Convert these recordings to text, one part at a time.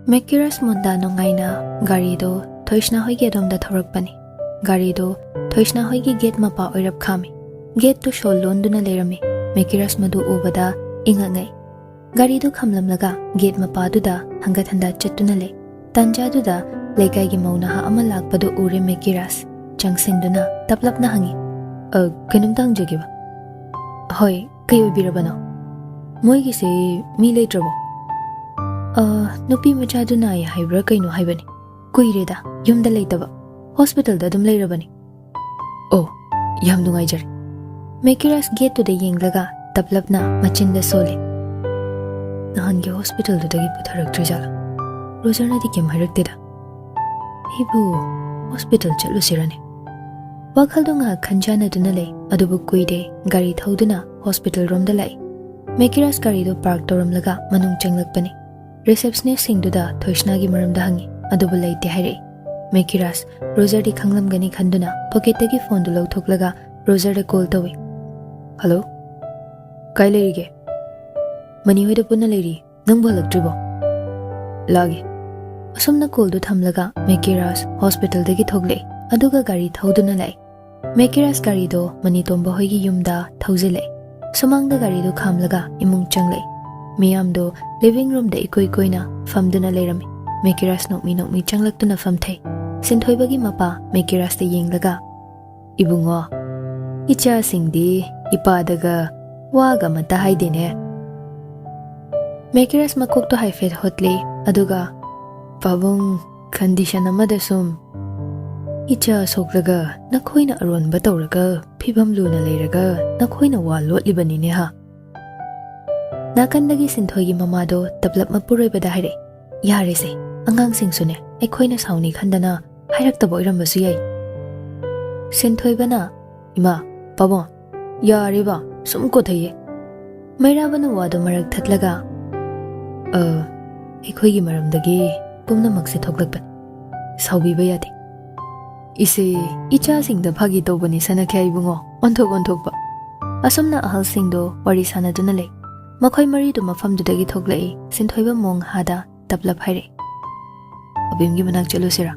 Mekiras munda nongaina garido thoishna hoige domda thorakpani. Garido thoishna hoige gate mapa oirap khami. Gate to shol londuna lerami. Mekiras madu ubada ingangai. Garido khamlamlaga gate mapa duda hangat handa chattuna le. Tanja duda lekai gi mauna ha ama lakpadu ure Mekiras. Changsinduna taplapna hangi. Kanum tang jogiba. Hoi, kayo birabano. Moi gi se mi leitrabo. Nupi machaduna ay haibra kaino haibani. Kuireda yumda leitaba. Hospital da dum leirabani. Oh, yam dungai jar. Mekiras gate to the yenglaga taplapna machinda sole. Nahan ge hospital da dagi putharak trijala. Rojarna di kem harakteda. Ibu hospital chalu sirane. WakhaL dunga khanjana dunale adubu kuide gari thauduna hospital room da lai. Mekiras gari do park toram laga manung changlakpani. Receptionist singduda thoishna gi maramda hangi adubu laite haire. Mekiras Roger di khanglamgani khanduna pocket tagi phone du lawthoklaga Roger da call tawi. Hello? Kai leirige? Mani hoida punna leiri nang bhalaktribo? Lagi. Asumna call du thamlaga Mekiras hospital dagi thogle aduga gari thauduna lai. Mekiras gari do mani tomba hoigi yumda thauzile. Sumangda gari do khamlaga imung changle. Miyam do living room da ikoi koina famduna leirami. Mekiras nokmi changlaktuna famthai. Sinthoibagi mapa Mekiras da yenglaga. Ibungo. Icha singdi ipadaga waga mata haidene. Mekiras makok to haifet hotle aduga pabung condition amada sum. Icha soklaga nakhoina aron batawraga phibam luna leiraga nakhoina wa lotlibani ne ha. Nakandagi sinthoigi mamado taplap mapuroi bada haire. Yare se angang sing sune ekhoina sauni khandana hairakta boirambasu yai. Sinthoi bana ima pabo yare ba sum ko thaiye. Mairabana wado marak thatlaga ekhoigi maramdagi pumnamak se thoklakpan. Saubi ba yade. Ise icha singda phagi tobani sana khyai bungo onthok ba. Asumna ahal singdo wari sana duna le. Makhoi mari du mafam du dagi thoklai sinthoiba mong hada taplap haire. Abimgi manak chalu sira.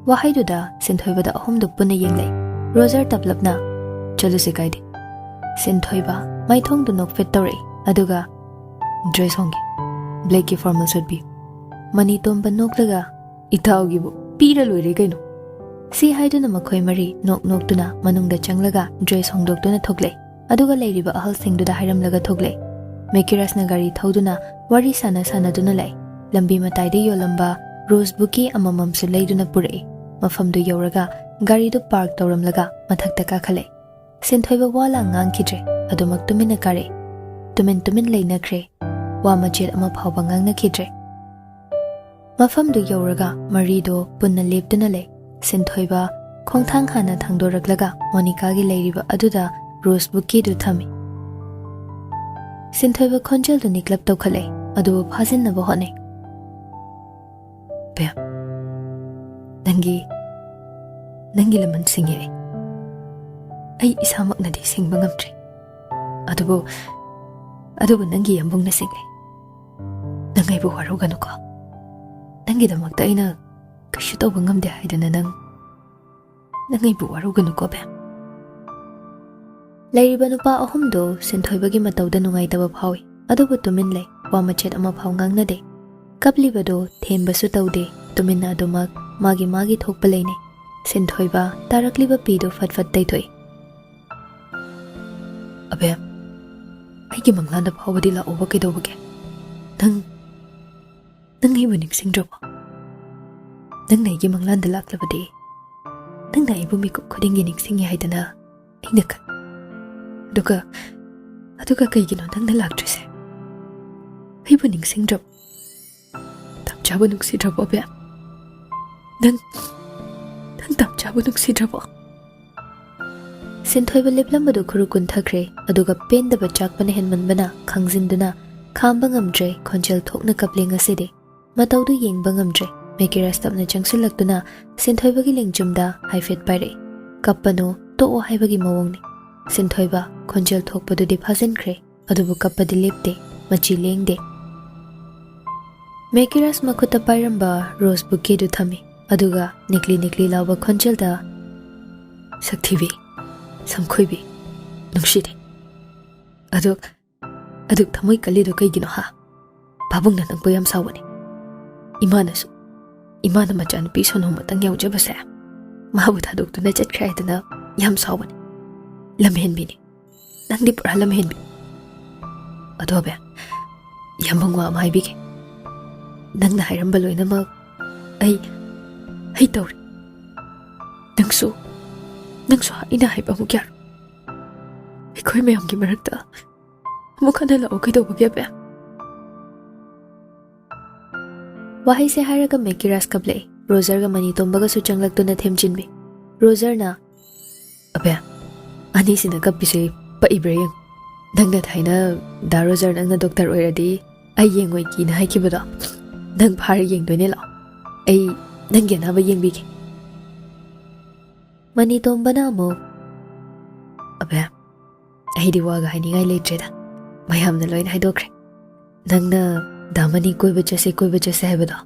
Wahai du da sinthoiba da ahum du punna yenglai. Roger taplapna chalu se kaide. Sinthoiba maithong du nok fit tore aduga dress hongi. Black ki formal suit bi. Mani tomba noklaga ithaugi bu pira loire kaino. Si haiduna makhoi mari nok tuna manungda changlaga dress hongdok tuna thoklai. Aduga leiriba ahal singdu da hairamlaga thoklai. Mekiras na gari thauduna wari sana duna lai. Lambi matai de yolamba rose buki amamam su leiduna purai. Mafam du yauraga gari du park tauramlaga mathakta kakhalai. Sinthoiba wala ngang kidre adumak tumina kare. Tumin leina kre. Wa machet ama phawba ngang na kidre. Mafam du yauraga mari do punna leptuna lai. Sinthoiba khongthang hana thangdoraglaga Monica gi leiriba aduda rose buki du thami. Sinthoiba khonjal du niklap tawkhalai adu phajin na bahone. Pe nangi laman singe ai isamak na di singba ngamtre. Adubo nangi yambung na singe. Nangai bu waro ganu ko. Nangi damakta ina kashu tawba ngamde haidana nangai bu waro ganu ko be. Leiriba nupa ahumdo sinthoibagi matawda nungaitaba phawi adubu tumin lei wa machet ama phaw ngangna de kaplibado thembasu tawde tuminna adumak magi thokpa leine sinthoiba tarakliba pido fatfat taithoi abe aigi manglanda phawadi la oba kedobage nang ibu niksingdroba nang naigi manglanda laklabade nang na ibu mikuk khudingi niksingi haidana aina kan aduga kaigino nangna laktrise. Aibu ningsingdrab. Tapchaba nuksidrab abe. Nang tapchaba nuksidrab. Sinthoiba liplambadu khurukun thakre aduga pendaba chakpana henmanbana khangjinduna khamba ngamdre khonjel thokna kapling aside. Matawdu yengba ngamdre. Mekiras tapna changsilaktuna sinthoibagi lengjumda haifet paire. Kappano to haibagi mawongni. Sinthoiba khonjel thokpadu di phajin kre adubu kappadi lepte machi lengde. Mekiras makuta pairamba rose bouquet du thami aduga nikli lawa khonjel da saktibi samkhoibi nungshidi aduk thamoi kali do kaigino ha babung na nangpo yam sawani imana machan pi sono matang yaujaba sa mabu thaduk tu na chat khrai dana yam sawani lamhen bini nangdi pura lamhen bi adobe yambangwa mai bi nang na hairam baloi na mag ai tauri nangso ina haiba mu kyar ikoi mayam gi marakta mukhana la okai do bagya ba wahai se haraga Mekiras kable Roger ga mani tombaga su changlak tu na themjin bi Roger na abe ani sina kapise pa ibrahim nang na thaina da Roger nang na doctor oiradi ai yengoi ki na haikibada nang phar yeng doine la ai nang ge na ba yeng bi ki mani tombana mo abe ai di wa ga ni ngai le treda mayam na loin haidokre nang na damani koi bacha se habada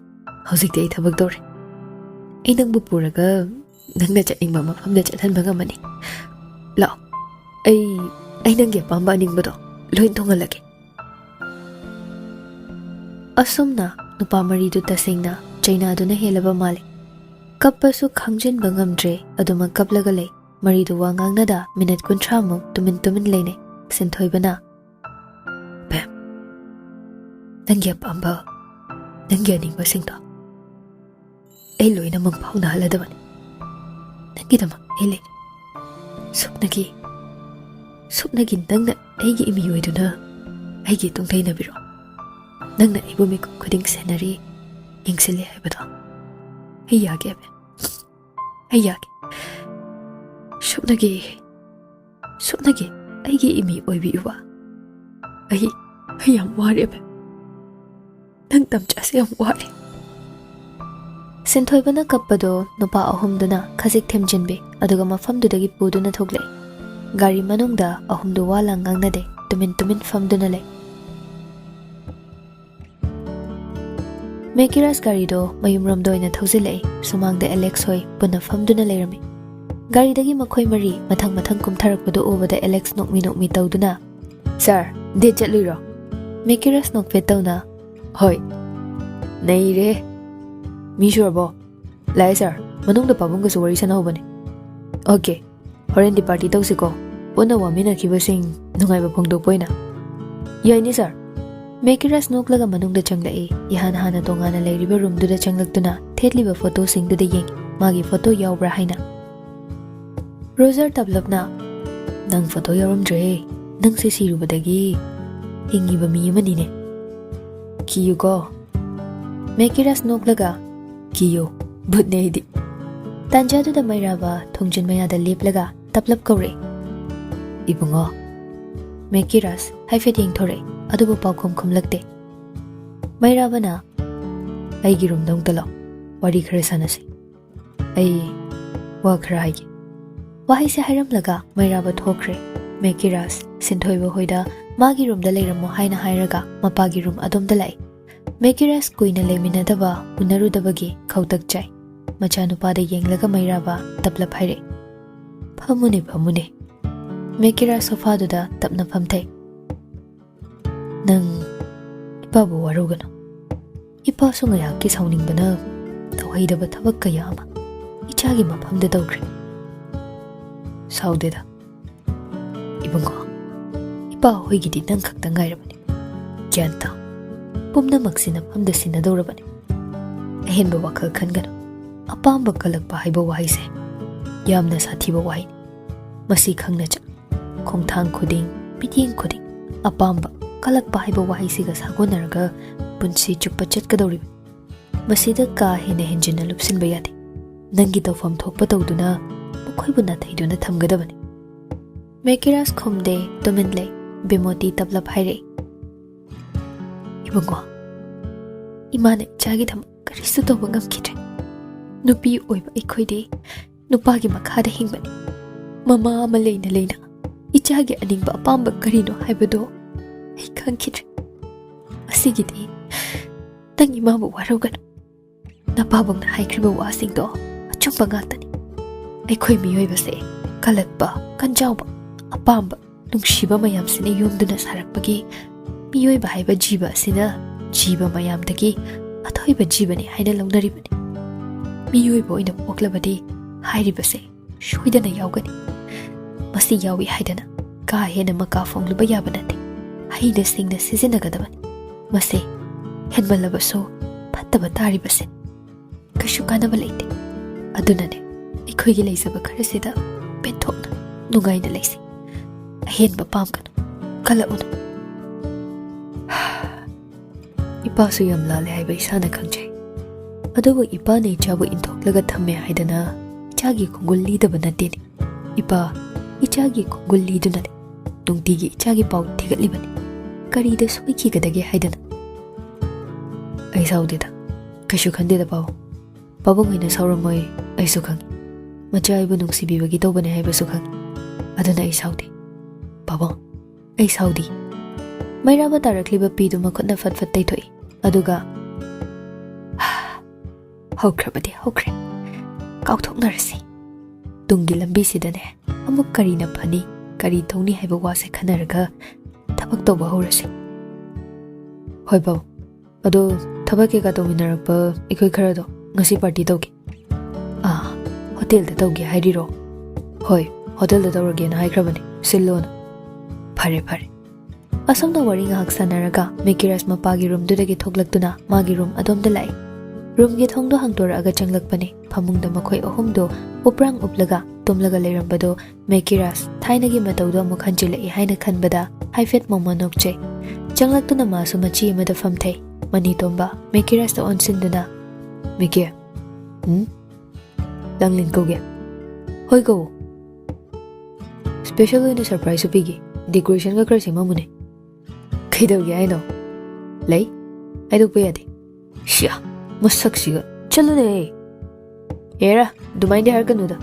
hauzik de thabak dore ai nang bu puraga nang na chating mama pham da chathan banga mani la ai nang ge pamba ning bado loin thonga lage asumna nupa mari du tasingna China du na helaba male kappa su khangjin bangam dre aduma kaplaga le mari du wangang na da minute kunthra mu tumin leine senthoi bana bam nangya pamba nangya ning basingta ai loina mang phau na hala daban nangi dama hele supnagi nangna ai gi imi yoiduna ai gi tungthai na biro nangna ibu mi khuding senari ingsile habada ai yage supnagi ai gi imi oibi uwa ai yam wari be nang tam chase yam wari senthoi bana kappado nupa ahum duna khajik themjinbe aduga mafam dudagi puduna thogle gari manungda ahum du wala ngangna de tumin fam duna le Mekiras gari do mayum rom doina thozile sumang de Alex hoi puna fam duna leirami gari dagi makhoi mari mathang kumtharak padu obada Alex nokmi tawduna sir de chatluiro Mekiras nokpe tawna hoi nei re mi sure bo lai sir manung da pabung ga suwari sana hobane okay horen di party tawsiko puna wamina kibasing nungai ba phongdok poina yaini sir Mekiras noklaga manung da changlai hana tongana leiriba room du da changlaktuna thetliba photo sing du da yeng magi photo yawbra haina Roger tablapna nang photo yawram dre nang se sirubadagi hingi ba mi mani ne kiyu ko Mekiras noklaga kiyo but ne di tanja du da mairaba thongjin maya da leplaga taplap kore ibungo Mekiras haifeting thore adubu paukhom khumlakte mairabana ai girum dong talo wari khare sanasi ai wa khara ai wahai se hairam laga mairaba thokre Mekiras sinthoi hoida magi room da leiramo haina hairaga mapagi room adom da lai Mekiras kuina lemina daba unaru dabagi khautak chai machanupa da yenglaga mairaba taplap haire phamune Mekiras sofa du da tapna phamthai nang ipabu warugano ipa so ngaya ki sauning bana tawai da thabak kaya ama ichagi mafam da dawkre saude da ibungo ipa hoi gidi nang khakta ngairabani gyanta pumna maksina famda sina dawrabani ahenba WakhaL khangano apamba kalakpa haiba wahai se yamna sathiba wahai masi khangna cha khongthang khuding pitiyeng khuding apamba kalak haiba wahai siga sagonaraga punsi chuppa chatkadawri masida ka hena henjina lupsin bayadi nangi tawfam thokpa tawduna mukhoibu na thaiduna thamgadabani Mekiras khomde tominle bimoti tablap haire ibungo imane chagi tham karisu tawba ngamkidre nupi oiba ikhoide nupagi makhada hingbani mama ama leina ichagi aningba apamba karino haibado ai khangkidre asigidi Nang imabu waraugan. Napabong na haikriba wasing do. Achumba ngatani. Aykhoy miyoybase kalatba, kanjawba, apamba, nungshiba mayam sina yumduna sarakpagi miyoyba haiba jiba sina jiba mayamdagi athoiba jibani haina launaribani. Miyoyba oina poklabadi hairibase shoidana yaugani. Masi yawi haidana ka hena maka fongluba yaba nate. Haida singna sizinagadabani. Masi henmalabaso fattaba taribase. Kashu kanaba leite. Adunane ꯑꯩꯈꯣꯏꯒꯤ ꯂꯩꯖꯕ ꯈꯔꯁꯤꯗ ꯄꯦꯟꯊꯣꯛꯅ ꯅꯨꯡꯉꯥꯏꯅ ꯂꯩꯁꯤ. ꯑꯍꯦꯟꯕ ꯄꯥꯝꯒꯅꯨ, ꯀꯜꯂꯛꯎꯅ. ꯏꯄꯥꯁꯨ ꯌꯥꯝ ꯂꯥꯜꯂꯦ ꯍꯥꯏꯕ ꯏꯁꯥꯅ ꯈꯪꯖꯩ. ꯑꯗꯨꯕꯨ ꯏꯄꯥꯅ ꯏꯆꯥꯕꯨ ꯏꯟꯊꯣꯛꯂꯒ ꯊꯝꯃꯦ ꯍꯥꯏꯗꯅ ꯏꯆꯥꯒꯤ ꯈꯣꯡꯒꯨꯜ ꯂꯤꯗꯕ ꯅꯠꯇꯦꯅꯦ. ꯏꯄꯥ ꯏꯆꯥꯒꯤ ꯈꯣꯡꯒꯨꯜ ꯂꯤꯗꯨꯅꯅꯦ ꯅꯨꯡꯇꯤꯒꯤ ꯏꯆꯥꯒꯤ ꯄꯥꯎ ꯊꯤꯒꯠꯂꯤꯕꯅꯤ. ꯀꯔꯤꯗ ꯁꯣꯏꯈꯤꯒꯗꯒꯦ ꯍꯥꯏꯗꯅ. ꯑꯩ ꯁꯥꯎꯗꯦꯗ, ꯀꯩꯁꯨ ꯈꯟꯗꯦꯗ ꯄꯥꯎ. ꯄꯥꯕꯨꯡ ꯍꯣꯏꯅ ꯁꯥꯎꯔꯝꯃꯣꯏ ꯑꯩꯁꯨ ꯈꯪꯉꯤ. ꯃꯆꯥ ꯑꯩꯕꯨ ꯅꯨꯡꯁꯤꯕꯤꯕꯒꯤ ꯇꯧꯕꯅꯦ ꯍꯥꯏꯕꯁꯨ ꯈꯪꯉꯤ. ꯑꯗꯨꯅ ꯑꯩ ꯁꯥꯎꯗꯦ. ꯄꯥꯕꯨꯡ, ꯑꯩ ꯁꯥꯎꯗꯦ. ꯃꯩꯔꯥꯕ ꯇꯥꯔꯛꯂꯤꯕ ꯄꯤꯗꯨ ꯃꯈꯨꯠꯅ ꯐꯠ ꯐꯠ ꯇꯩꯊꯣꯛꯏ. ꯑꯗꯨꯒ ꯍꯧꯈ꯭ꯔꯕꯗꯤ ꯍꯧꯈ꯭ꯔꯦ. ꯀꯥꯎꯊꯣꯛꯅꯔꯁꯤ. ꯇꯨꯡꯒꯤ ꯂꯝꯕꯤꯁꯤꯗꯅꯦ ꯑꯃꯨꯛ ꯀꯔꯤꯅ ꯐꯅꯤ, ꯀꯔꯤ ꯇꯧꯅꯤ ꯍꯥꯏꯕ ꯋꯥꯁꯦ ꯈꯟꯅꯔꯒ ꯊꯕꯛ ꯇꯧꯕ ꯍꯧꯔꯁꯤ. ꯍꯣꯏ ꯄꯥꯕꯨꯡ. ꯑꯗꯣ ꯊꯕꯛ ꯀꯩꯀꯥ ꯇꯧꯃꯤꯟꯅꯔꯛꯄ ꯑꯩꯈꯣꯏ ꯈꯔꯗꯣ ꯉꯁꯤ ꯄꯥꯔꯇꯤ ꯇꯧꯒꯦ. ꯍꯣꯇꯦꯜꯗ ꯇꯧꯒꯦ ꯍꯥꯏꯔꯤꯔꯣ? ꯍꯣꯏ, ꯍꯣꯇꯦꯜꯗ ꯇꯧꯔꯒꯦꯅ ꯍꯥꯏꯈ꯭ꯔꯕꯅꯤ. ꯁꯤꯜꯂꯣꯅ. ꯐꯔꯦ ꯐꯔꯦ. ꯑꯁꯣꯝꯗ ꯋꯥꯔꯤ ꯉꯥꯏꯍꯥꯛ ꯁꯥꯟꯅꯔꯒ ꯃꯦꯀꯤꯔꯥꯁ ꯃꯄꯥꯒꯤ ꯔꯨꯝꯗꯨꯗꯒꯤ ꯊꯣꯛꯂꯛꯇꯨꯅ ꯃꯥꯒꯤ ꯔꯨꯝ ꯑꯗꯣꯝꯗ ꯂꯥꯛꯏ. ꯔꯨꯝꯒꯤ ꯊꯣꯡꯗꯣ ꯍꯥꯡꯇꯣꯔꯛꯑꯒ ꯆꯪꯂꯛꯄꯅꯤ. ꯐꯃꯨꯡꯗ ꯃꯈꯣꯏ ꯑꯍꯨꯝꯗꯣ ꯎꯞꯔꯥꯡ ꯎꯞꯂꯒ ꯇꯨꯝꯂꯒ ꯂꯩꯔꯝꯕꯗꯣ ꯃꯦꯀꯤꯔꯥꯁ ꯊꯥꯏꯅꯒꯤ ꯃꯇꯧꯗꯣ ꯑꯃꯨꯛ ꯍꯟꯖꯤꯜꯂꯛꯏ ꯍꯥꯏꯅ ꯈꯟꯕꯗ ꯍꯥꯏꯐꯦꯠ ꯃꯣꯃꯣ ꯅꯣꯛꯆꯩ. ꯆꯪꯂꯛꯇꯨꯅ ꯃꯥꯁꯨ ꯃꯆꯤ ꯑꯃꯗ ꯐꯝꯊꯩ. ꯃꯅꯤꯇꯣꯝꯕ ꯃꯦꯀꯤꯔꯥꯁꯇ ꯑꯣꯟꯁꯤꯟꯗꯨꯅ, ꯃꯦꯀꯤ, ꯂꯪꯂꯤꯟ ꯀꯧꯒꯦ. ꯍꯣꯏ ꯀꯧ. ꯁ꯭ꯄꯦꯁꯦꯜ ꯑꯣꯏꯅ ꯁꯔꯄ꯭ꯔꯥꯏꯖꯁꯨ ꯄꯤꯒꯦ. ꯗꯦꯀꯣꯔꯦꯁꯟꯒ ꯈꯔ ꯁꯦꯝꯃꯝꯃꯨꯅꯦ. ꯀꯩꯗꯧꯒꯦ ꯍꯥꯏꯅꯣ? ꯂꯩ, ꯍꯥꯏꯗꯣꯛꯄ ꯌꯥꯗꯦ. ꯁꯤꯌꯥ, ꯃꯁꯛꯁꯤꯒ. ꯆꯠꯂꯨꯅꯦ. ꯍꯦꯔꯥ, ꯑꯗꯨꯃꯥꯏꯅꯗꯤ ꯍꯥꯏꯔꯛꯀꯅꯨꯗ.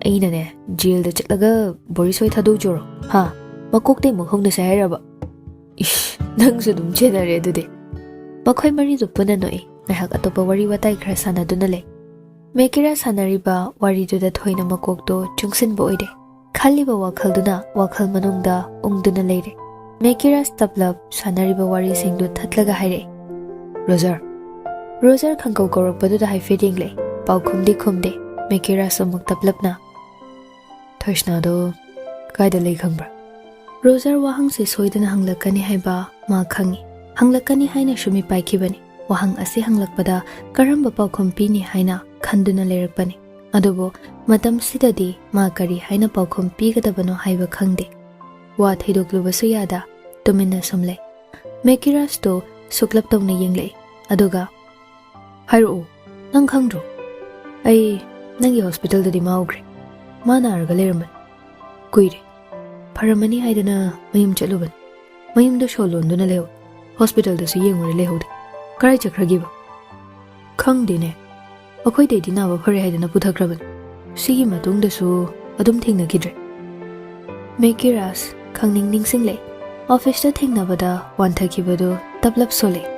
ꯑꯩꯅꯅꯦ ꯖꯦꯜꯗ ꯆꯠꯂꯒ ꯕꯣꯔꯤꯁ ꯍꯣꯏ ꯊꯥꯗꯣꯛꯆꯣꯔꯣ? ꯍꯥ, ꯃꯀꯣꯛꯇꯩ ꯑꯃꯨꯛ ꯍꯧꯅꯁꯦ ꯍꯥꯏꯔꯕ? ꯏꯁ, ꯅꯪꯁꯨ ꯑꯗꯨꯝ ꯆꯦꯟꯅꯔꯦ ꯑꯗꯨꯗꯤ. ꯃꯈꯣꯏ ꯃꯔꯤꯗꯨ ꯄꯨꯟꯅ ꯅꯣꯛꯏ. ꯉꯥꯏꯍꯥꯛ ꯑꯇꯣꯞꯄ ꯋꯥꯔꯤ ꯋꯥꯇꯥꯏ ꯈꯔ ꯁꯥꯟꯅꯗꯨꯅ ꯂꯩ. ꯃꯦꯀꯤꯔꯥ ꯁꯥꯟꯅꯔꯤꯕ ꯋꯥꯔꯤꯗꯨꯗ ꯊꯣꯏꯅ ꯃꯀꯣꯛꯇꯣ ꯆꯨꯡꯁꯤꯟꯕ ꯑꯣꯏꯗꯦ. ꯈꯜꯂꯤꯕ ꯋꯥꯈꯜꯗꯨꯅ ꯋꯥꯈꯜ ꯃꯅꯨꯡꯗ ꯎꯪꯗꯨꯅ ꯂꯩꯔꯦ. ꯃꯦꯀꯤꯔꯥꯁ ꯇꯞꯂꯞ ꯁꯥꯟꯅꯔꯤꯕ ꯋꯥꯔꯤꯁꯤꯡꯗꯨ ꯊꯠꯂꯒ ꯍꯥꯏꯔꯛꯏ. ꯔꯣꯖꯔ. ꯔꯣꯖꯔ ꯈꯪꯀꯧ ꯀꯧꯔꯛꯄꯗꯨꯗ ꯍꯥꯏꯐꯦꯠ ꯌꯦꯡꯂꯛꯏ. ꯄꯥꯎꯈꯨꯝꯗꯤ ꯈꯨꯝꯗꯦ. ꯃꯦꯀꯤꯔꯥꯁ ꯑꯃꯨꯛ ꯇꯞꯂꯞꯅ, ꯊꯣꯏꯁꯅꯥꯗꯣ ꯀꯥꯏꯗ ꯂꯩ ꯈꯪꯕ꯭ꯔꯥ? ꯔꯣꯖꯔ ꯋꯥꯍꯪꯁꯤ ꯁꯣꯏꯗꯅ ꯍꯪꯂꯛꯀꯅꯤ ꯍꯥꯏꯕ ꯃꯥ ꯈꯪꯉꯤ. ꯍꯪꯂꯛꯀꯅꯤ ꯍꯥꯏꯅꯁꯨ ꯃꯤꯄꯥꯏꯈꯤꯕꯅꯤ. ꯋꯥꯍꯪ ꯑꯁꯤ ꯍꯪꯂꯛꯄꯗ ꯀꯔꯝꯕ ꯄꯥꯎꯈꯨꯝ ꯄꯤꯅꯤ ꯍꯥꯏꯅ ꯈꯟꯗꯨꯅ ꯂꯩꯔꯛꯄꯅꯤ. ꯑꯗꯨꯕꯨ ꯃꯇꯝꯁꯤꯗꯗꯤ ꯃꯥ ꯀꯔꯤ ꯍꯥꯏꯅ ꯄꯥꯎꯈꯨꯝ ꯄꯤꯒꯗꯕꯅꯣ ꯍꯥꯏꯕ ꯈꯪꯗꯦ. ꯋꯥ ꯊꯩꯗꯣꯛꯂꯨꯕꯁꯨ ꯌꯥꯗ ꯇꯨꯃꯤꯟꯅ ꯁꯨꯝ ꯂꯩ. ꯃꯦꯀꯤꯔꯥꯁꯇꯣ ꯁꯨꯛꯂꯞ ꯇꯧꯅ ꯌꯦꯡꯂꯛꯏ. ꯑꯗꯨꯒ, ꯍꯥꯏꯔꯛꯑꯣ, ꯅꯪ ꯈꯪꯗ꯭ꯔꯣ? ꯑꯩ ꯅꯪꯒꯤ ꯍꯣꯁꯄꯤꯇꯥꯜꯗꯗꯤ ꯃꯥꯎꯈ꯭ꯔꯦ. ꯃꯥ ꯅꯥꯔꯒ ꯂꯩꯔꯝꯕꯅꯤ. ꯀꯨꯏꯔꯦ. ꯐꯔꯝꯃꯅꯤ ꯍꯥꯏꯗꯅ ꯃꯌꯨꯝ ꯆꯠꯂꯨꯕꯅꯤ. ꯃꯌꯨꯝꯗ ꯁꯣ ꯂꯣꯟꯗꯨꯅ ꯂꯩꯍꯧꯏ. ꯍꯣꯁꯄꯤꯇꯥꯜꯗꯁꯨ ꯌꯦꯡꯉꯨꯔꯦ ꯂꯩꯍꯧꯗꯦ. ꯀꯔꯥꯏ ꯆꯠꯈ꯭ꯔꯒꯦꯕ? ꯈꯪꯗꯦꯅꯦ. ꯑꯩꯈꯣꯏꯗꯩꯗꯤ ꯅꯥꯕ ꯐꯔꯦ ꯍꯥꯏꯗꯅ ꯄꯨꯊꯈ꯭ꯔꯕꯅꯤ. ꯁꯤꯒꯤ ꯃꯇꯨꯡꯗꯁꯨ ꯑꯗꯨꯝ ꯊꯦꯡꯅꯈꯤꯗ꯭ꯔꯦ. ꯃꯦꯀꯤꯔꯥꯁ ꯈꯪꯅꯤꯡ ꯅꯤꯡꯁꯤꯡꯂꯛꯏ. ꯑꯣꯐꯤꯁꯇ ꯊꯦꯡꯅꯕꯗ ꯋꯥꯟꯊꯈꯤꯕꯗꯨ ꯇꯞꯂꯞ ꯁꯣꯜꯂꯛꯏ.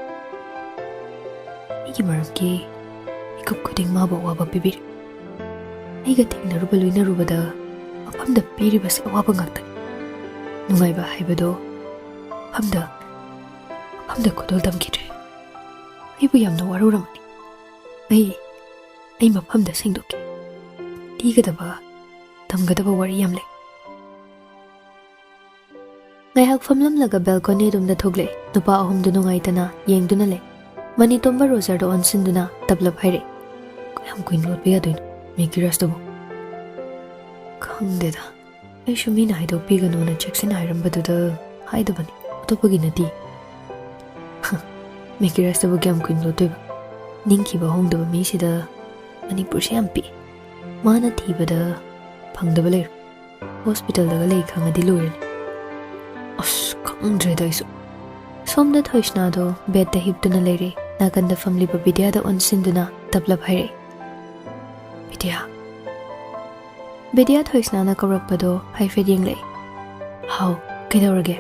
ꯑꯩꯒꯤ ꯃꯔꯝꯒꯤ ꯃꯤꯀꯨꯞ ꯈꯨꯗꯤꯡ ꯃꯥꯕꯨ ꯑꯋꯥꯕ ꯄꯤꯕꯤꯔꯦ. ꯑꯩꯒ ꯊꯦꯡꯅꯔꯨꯕ ꯂꯣꯏꯅꯔꯨꯕꯗ ꯃꯐꯝꯗ ꯄꯤꯔꯤꯕꯁꯤ ꯑꯋꯥꯕ ꯉꯥꯛꯇꯅꯤ. ꯅꯨꯡꯉꯥꯏꯕ ꯍꯥꯏꯕꯗꯣ ꯃꯐꯝꯗ ꯈꯨꯗꯣꯜ ꯇꯝꯈꯤꯗ꯭ꯔꯦ. ꯑꯩꯕꯨ ꯌꯥꯝꯅ ꯋꯥꯔꯧꯔꯝꯃꯅꯤ. ꯑꯩ ꯃꯐꯝꯗ ꯁꯦꯡꯗꯣꯛꯀꯦ. ꯂꯤꯒꯗꯕ ꯇꯝꯒꯗꯕ ꯋꯥꯔꯤ ꯌꯥꯝ ꯂꯩ. ꯉꯥꯏꯍꯥꯛ ꯐꯝꯂꯝꯂꯒ ꯕꯦꯜꯀꯣꯅꯤꯗꯨꯝꯗ ꯊꯣꯛꯂꯛꯏ. ꯅꯨꯄꯥ ꯑꯍꯨꯝꯗꯨ ꯅꯨꯡꯉꯥꯏꯇꯅ ꯌꯦꯡꯗꯨꯅ ꯂꯩ. ꯃꯅꯤꯇꯣꯝꯕ ꯔꯣꯖꯔꯗ ꯑꯣꯟꯁꯤꯟꯗꯨꯅ ꯇꯞꯂꯞ ꯍꯥꯏꯔꯛꯏ. ꯀꯌꯥꯝ ꯀꯨꯏꯅ ꯂꯣꯠꯄ ꯌꯥꯗꯣꯏꯅꯣ ꯃꯦꯀꯤꯔꯥꯁꯇꯕꯨ? ꯈꯪꯗꯦꯗ. ꯑꯩꯁꯨ ꯃꯤꯅ ꯍꯥꯏꯗꯣꯛꯄꯤꯒꯅꯣꯅ ꯆꯦꯛꯁꯤꯟꯅ ꯍꯥꯏꯔꯝꯕꯗꯨꯗ ꯍꯥꯏꯗꯕꯅꯤ. ꯑꯇꯣꯞꯄꯒꯤ ꯅꯠꯇꯦ. ꯃꯦꯀꯤꯔꯥꯁꯇꯕꯨ ꯀꯌꯥꯝ ꯀꯨꯏꯅ ꯂꯣꯠꯇꯣꯏꯕ? ꯅꯤꯡꯈꯤꯕ ꯍꯣꯡꯗꯕ ꯃꯤꯁꯤꯗ ꯃꯅꯤꯄꯨꯔꯁꯦ ꯌꯥꯝ ꯄꯤꯛꯏ. ꯃꯥꯅ ꯊꯤꯕꯗ ꯐꯪꯗꯕ ꯂꯩꯔꯣ. ꯍꯣꯁꯄꯤꯇꯥꯜꯗꯒ ꯂꯩ ꯈꯪꯉꯗꯤ ꯂꯣꯏꯔꯅꯤ. ꯑꯁ, ꯈꯪꯗ꯭ꯔꯦꯗ ꯑꯩꯁꯨ. ꯁꯣꯝꯗ ꯊꯣꯏꯁꯅꯥꯗꯣ ꯕꯦꯠꯇ ꯍꯤꯞꯇꯨꯅ ꯂꯩꯔꯦ. ꯅꯥꯀꯟꯗ ꯐꯝꯂꯤꯕ ꯕꯤꯗ꯭ꯌꯥꯗ ꯑꯣꯟꯁꯤꯟꯗꯨꯅ ꯇꯞꯂꯞ ꯍꯥꯏꯔꯛꯏ. ꯕꯤꯗ꯭ꯌꯥ. ꯕꯤꯗ꯭ꯌꯥ ꯊꯣꯏꯁꯅꯥꯅ ꯀꯧꯔꯛꯄꯗꯣ ꯍꯥꯏꯐꯦꯠ ꯌꯦꯡꯂꯛꯏ. ꯍꯥꯎ, ꯀꯩꯗꯧꯔꯒꯦ?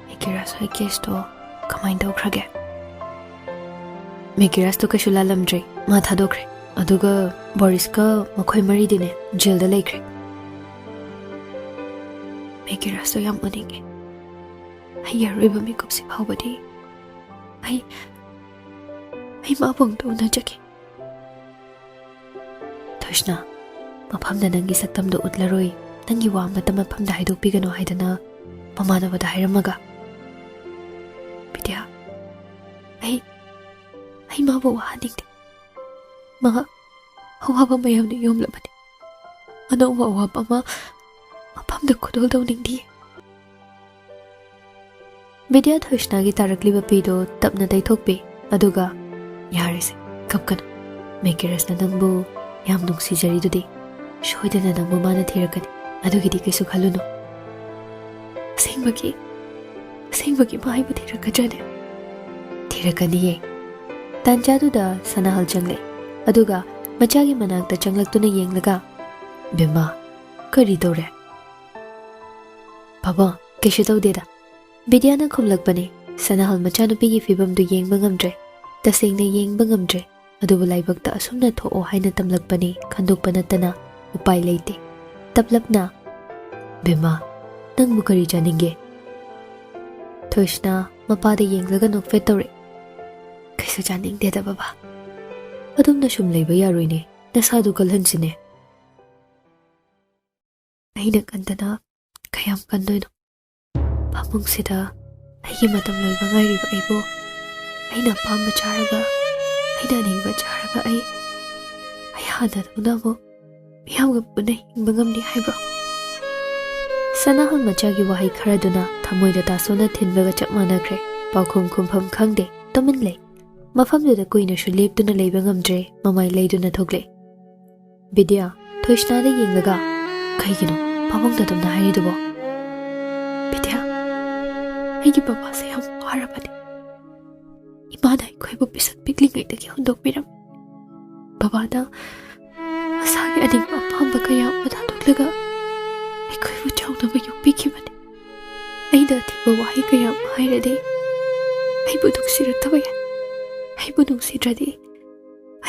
ꯃꯦꯀꯤꯔꯥꯁ ꯍꯣꯏ ꯀꯦꯁꯇꯣ ꯀꯃꯥꯏꯅ ꯇꯧꯈ꯭ꯔꯒꯦ? Mekiras to kaisu lalamdre ma thadokre aduga Boris ka makhoi mari dine jail da laikre Mekiras to yam uninge ai yarriba mi kopsi phawbadi ai ma bong to na jake Thoshna mafamda nangi saktam do utlaroi nangi wa mata mafamda haidok pigano haidana pamana bada hairamaga Bidya ai ma bo wa hanikte ma hawa ba mayam ni yom labani ano wa ma mafamda kudol do ningdi Bidya Thoshna gi tarakli ba pido tapna dai thokpe aduga yarise kapkan Mekiras na nangbu yam nungsi jari dudi shoidana nangbu mana thirakani adugi di kaisu khaluno Sengbaki mahai bu thirakani ye Tanjadu da sanahal jangle aduga machagi manakta changlaktuna yenglaga Bima kari dore Baba kaisu tawdeda Bidyana khumlakbane sanahal machanupi gi fibam du yengba ngamdre tasengna yengba ngamdre adubu laibakta asumna tho'o haina tamlakbane khandokpa natana upai leite taplapna Bima nangbu kari janinge Thoshna mapada yenglaga nokfe tawre kaisu janingde da baba adumna sum leiba yaroine nasadu kalhansine aina kandana kayam kandoino Pamung sida aigi matam loiba ngairiba aibo aina pamba charaga aina ningba charaga ai hada duna mo miyamga punai hingba ngamni haibro Sanahal machagi wahai kharaduna thamoida tasona thinbaga chap manakre paukhum khumpham khangde tomin lei mafamduda kuina shu leptuna leiba ngamdre mamai leiduna thokle Bidya Thoshna da yenglaga kaigino pamungda tumna haidubo Bidya aigi baba se ham harabani imana koibu pisak piklingai dagi hundok biram baba da asagi aning apamba kaya madaduglaga koibu chawna ba yokpikibani aida thiba wahi kaya hairade aibu duksiraktaba ya aibu dungsidradi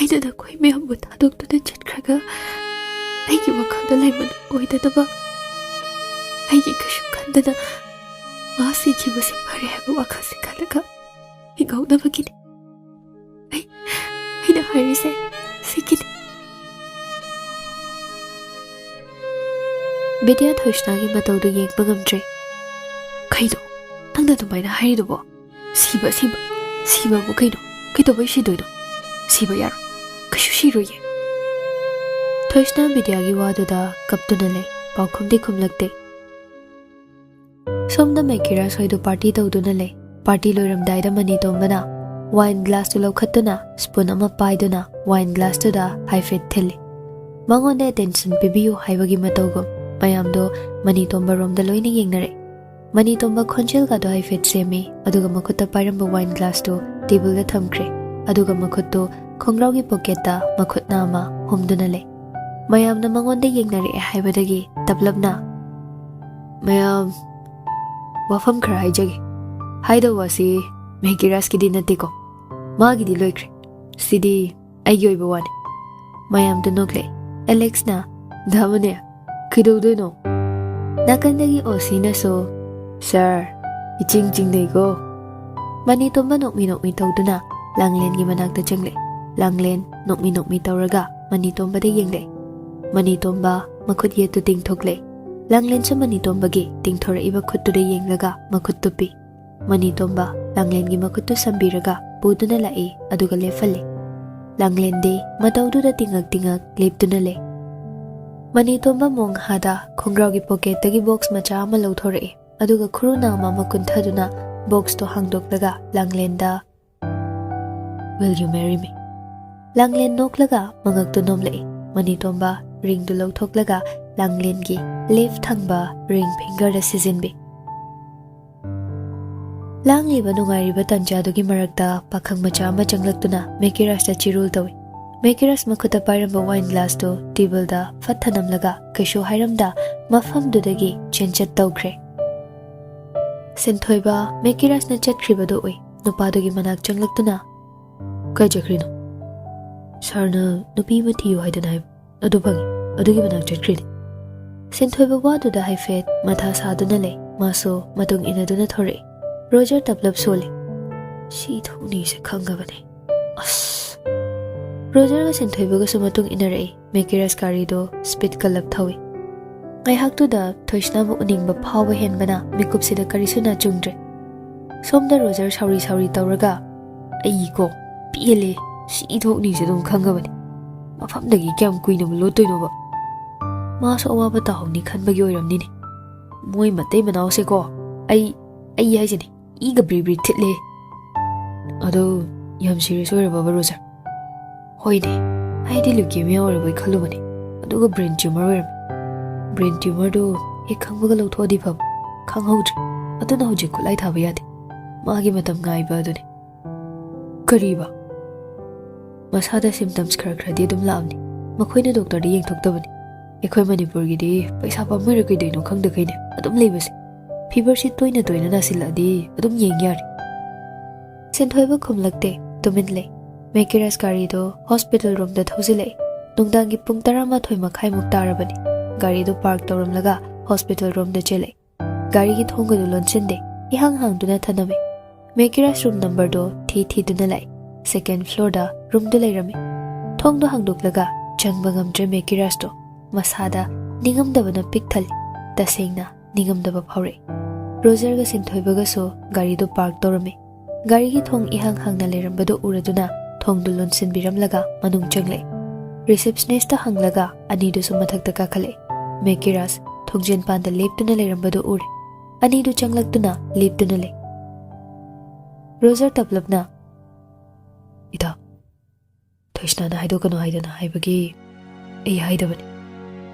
aida da koi me ambu thadoktuna chatkraga aigi wakhalda laiman oidadaba aigi kashu khandana Masi ki basi pare hai wakhasi khalaga igauda bagini ai na hari se sikini Bidya Thoshna gi mataudu yengba ngamdre kaido tangda dumaina harido bo siba bo kaido bai sidoido siba yaro kashu shiroye Thoshna Bidya gi wadu da kaptuna le paukhumdi khumlakte Somda Mekiras hoidu party tawduna lei party loiramdaida mani tombana wine glass tu lokhatuna spoon ama paiduna wine glass tu da haifet thili mangonde attention pibiu haibagi matawgum mayamdo mani tomba romda loina yengnare mani tomba khonjel ga do haifet semi aduga makhutta pairamba wine glass tu table da thamkre aduga makhutto khongraugi pocket da makhutna ama humduna lei mayamna mangonde yengnare haibadagi tablabna mayam Wafam khara haijage haida wasi Mekiras ki dinate ko magi di loikre sidi aigi oiba wani mayam da nokle Alex na dhamane kido no nakandagi osina so sir iching nei ko mani tomba nokmi tawduna langlen gi manakta changle langlen nokmi tawraga mani tomba da yengle mani tomba makhut yetu ting thokle Langlen sa mani tomba gi tingthora iba khuttu de yenglaga makhuttu pi mani tomba langlen gi makhuttu sambiraga buduna lai aduga lefalle langlen de matawdu da tingak leptuna le mani tomba mong hada khongrau gi pocket tagi box macha ama lauthore aduga khuruna ma makunthaduna box to hangdoklaga langlen da Will you marry me Langlen noklaga mangak to nomle mani tomba ring du lauthoklaga Langlen gi left thangba ring finger da sizinbi langli ba nungai ba tanja dugi marakta pakhang macha ma changlaktuna Mekiras da chirul tawi Mekiras makhuta pairamba wine glass to table da fathanam laga kaisho hairamda mafam dudagi chenchat tawkhre Senthoiba Mekiras na chatkhriba do oi nupa dugi manak changlaktuna Kai jakrino. Sarna nupi mati yo haidan hai. Adu bangi. Adu ki banak jakrino. Senthoi bawa du da hai fet matha sadu na le. Maso matung ina du na thore. Roger taplap sole. Si thoni se khanga bane. As. Roger ga senthoi baga so matung ina rei. Mekiras kari do speed kalap thawi. Ngai hak tu da thoishna bu uning ba phawa hen bana mikup sida kari suna chungdre. Somda Roger sauri tawraga. Ai ko piele si thoni se dum khanga bane. Mafam dagi kyam kuina mu lotoi no ba. Ma so wa ba ta honi khan ba gi oiram ni ne. Moi matei manaw se ko. Ai hai jani. Iga bri thitle. Ado yam serious ora ba Roger. Hoine. Ai di leukemia ora bai khalu bane. Aduga brain tumor ora. Brain tumor do he khangbaga lo thodi phab. Khang haudri. Aduna hoji kulai thaba yade. Magi matam ngai ba adune. Kariba. Masada symptoms khara di dum lamni. Makhoina doctor di yeng thoktabani. Ekhoi Manipur gi di paisa pa mai ra kai deino khang da kai ne. Adum leibase. Fever si toina na sila di adum yeng yar. Senthoi ba khumlakte tumin le. Mekiras kari do hospital room da thosile. Nungdang gi pung 12 makhai muk tarabani. Gari do park tawramlaga hospital room da chele. Gari gi thonga do lonchinde. Ihang hang duna thaname. Mekiras room number do thi duna lai. Second floor da room do lairame. Thong do hangdoklaga changba ngamdre Mekiras do. Masada ningamdabana pikthali. Tasengna ningamdaba phawre. Roger ga sinthoibaga so gari do park tawrame. Gari gi thong ihang hang na leirambado uraduna thong do lonsin biramlaga manung changle. Receptionist ta hanglaga ani do so mathak ta kakhale. Mekiras thongjen panda leptuna leirambado ure. Ani do changlakduna leptuna le. Roger taplapna ida thoishna na haido kanu haidana haibagi ei haidabani.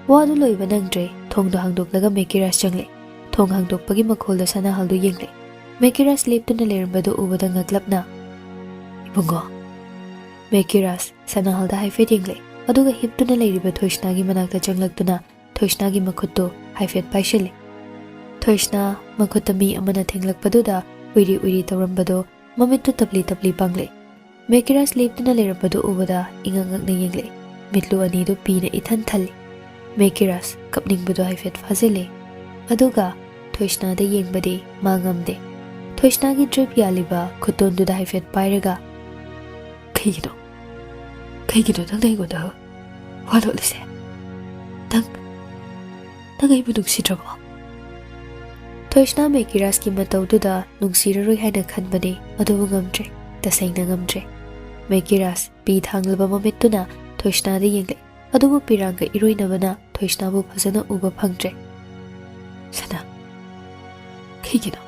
Wadu loiba nangdre thong do hangdoklaga Mekiras changle. Thong hangdokpagi makhol da sana haldo yengle. Mekiras leptuna leirambado ubada ngaglapna ibungo. Mekiras sana halda haifet yengle. Aduga hiptuna leiriba thoishna gi manakta changlakduna thoishna gi makhutto haifet paishale. Thoishna makhutta mi amana thenglakpaduda uiri tawrambado mamittu tapli pangle. Mekiras leptuna leirambado ubada ingangakna yengle. Mitlu ani do pina ithan thali. Mekiras kapningbado haifet fazele. Aduga thoishna da yengbade mangamde. Thoishna gi drip yaliba khutondu da haifet pairaga. Kaigino tang dai goda. Walo lise. Tang ai buduk sitraba. Thoishna Mekiras ki matawdu da nungsiraroi haina khanbane adubu ngamdre. Tasengna ngamdre. Mekiras pi thanglaba mamittuna thoishna da yengle. Adubu piranga iroinabana thoishna bu phajana uba phangdre. Sana kaigino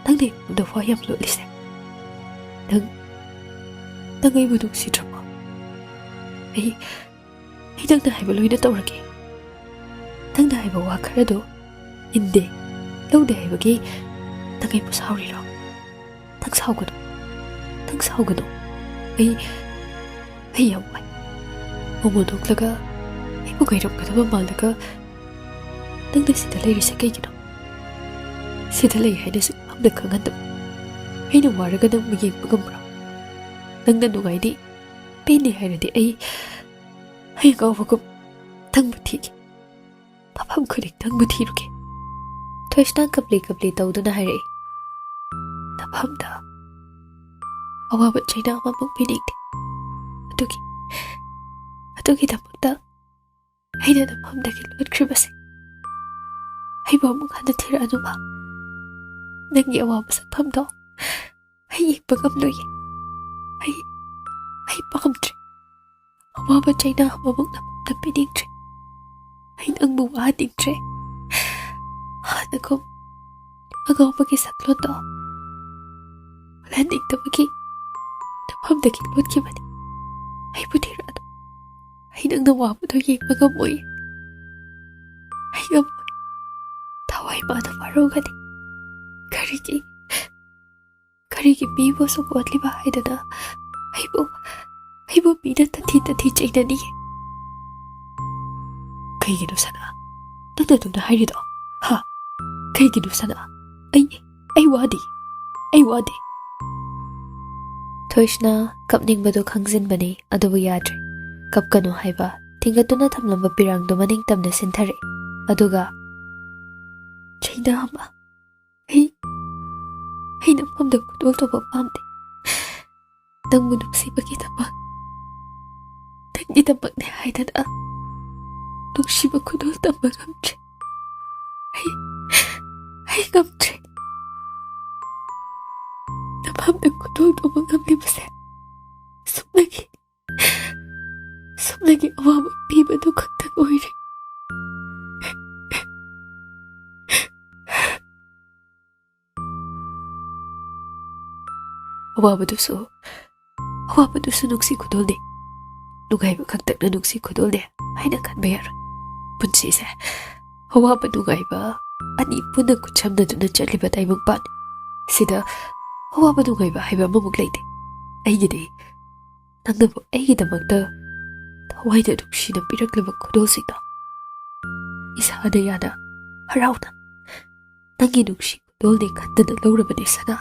tang dai buda fayam lo lise. Tang ai buduk sitraba. Ai dang da haiba loina tawrage. Tang da haiba WakhaL inde lode haiba gi tang ai pusauri ro. Tang saugado. Ai yawai. Momo doklaga ai bu gairam kadaba malaga tang da sida leiri se kaigino. Sida lei haina su amda khangandam. Aina waraga nang muyeng pagamra. Nang da nugai di peni hairadi ai gawagum tang buthigi. Papam khurik tang buthiruke. Thoishna kapli tawduna haire. Tapamda awaba chaina amamuk pinigde. Adugi damakta aina napamdagi lotkribase. Ai bamuk hana thira anuba. Nangi awaba sakpamdo ai yekpa ngamloye. Ai pakamdre. Awaba chaina amamuk napamda pinigdre. Ai nangbu wahanigdre. Hanakum agawbagi sakloto. Wala nigdabagi napamdagi lotkibani. Ai buthira anu. Ai nang nawabado yekpa ngamoy. Ai ngamoy. Tawai mana marugani. Karigi bibo sukotliba haidana. Aibu mina tati chaina ni. Kaigino sana. Nanda tuna hairido. Ha. Kaigino sana. Ai wadi. ꯊꯣꯏꯁꯅ ꯀꯞꯅꯤꯡꯕꯗꯨ ꯈꯪꯖꯤꯟꯕꯅꯤ ꯑꯗꯨꯕꯨ ꯌꯥꯗ꯭ꯔꯦ ꯀꯞꯀꯅꯨ ꯍꯥꯏꯕ ꯊꯤꯡꯒꯠꯇꯨꯅ ꯊꯝꯂꯝꯕ ꯄꯤꯔꯥꯡꯗꯨ ꯃꯅꯤꯡꯇꯝꯅ ꯁꯤꯟꯊꯔꯛꯏ ꯑꯗꯨꯒ ꯆꯩꯅꯥꯝꯃ ꯑꯩ ꯅꯐꯝꯗ ꯈꯨꯗꯣꯜ ꯇꯧꯕ ꯄꯥꯝꯗꯦ ꯅꯪꯕꯨ ꯅꯨꯡꯁꯤꯕꯒꯤꯗꯃꯛ ꯅꯪꯒꯤꯗꯃꯛꯅꯦ ꯍꯥꯏꯗꯅ ꯅꯨꯡꯁꯤꯕ ꯈꯨꯗꯣꯜ ꯇꯝꯕ ꯉꯝꯗ꯭ꯔꯦ ꯑꯩ ꯉꯝꯗ꯭ꯔꯦ ꯅꯐꯝꯗ ꯈꯨꯗꯣꯜ ꯇꯧꯕ ꯉꯝꯂꯤꯕꯁꯦ ꯁꯨꯝꯅꯒꯤ ꯑꯋꯥꯕ ꯄꯤꯕꯗꯨ ꯈꯛꯇꯪ ꯑꯣꯏꯔꯦ ꯑꯋꯥꯕꯗꯨꯁꯨ ꯅꯨꯡꯁꯤ ꯈꯨꯗꯣꯜꯅꯤ ꯅꯨꯡꯉꯥꯏꯕ ꯈꯛꯇꯪꯅ ꯅꯨꯡꯁꯤ ꯈꯨꯗꯣꯜꯅꯤ ꯍꯥꯏꯅ ꯈꯟꯕ ꯌꯥꯔꯣꯏ ꯄꯨꯟꯁꯤꯁꯦ ꯑꯋꯥꯕ ꯅꯨꯡꯉꯥꯏꯕ ꯑꯅꯤ ꯄꯨꯟꯅ ꯈꯨꯠꯁꯝꯅꯗꯨꯅ ꯆꯠꯂꯤꯕ ꯇꯥꯏꯕꯪꯄꯥꯟ ꯁꯤꯗ ꯑꯋꯥꯕ ꯅꯨꯡꯉꯥꯏꯕ ꯍꯥꯏꯕ ꯑꯃꯃꯨꯛ ꯂꯩꯇꯦ ꯑꯩꯒꯤꯗꯤ ꯅꯪꯅꯕꯨ ꯑꯩꯒꯤꯗꯃꯛꯇ ꯊꯋꯥꯏꯅ ꯅꯨꯡꯁꯤꯅ ꯄꯤꯔꯛꯂꯤꯕ ꯈꯨꯗꯣꯜꯁꯤꯡꯗꯣ ꯏꯁꯥꯗ ꯌꯥꯅ ꯍꯔꯥꯎꯅ ꯅꯪꯒꯤ ꯅꯨꯡꯁꯤ ꯈꯨꯗꯣꯜꯅꯤ ꯈꯟꯗꯅ ꯂꯧꯔꯕꯅꯤ ꯁꯅꯥ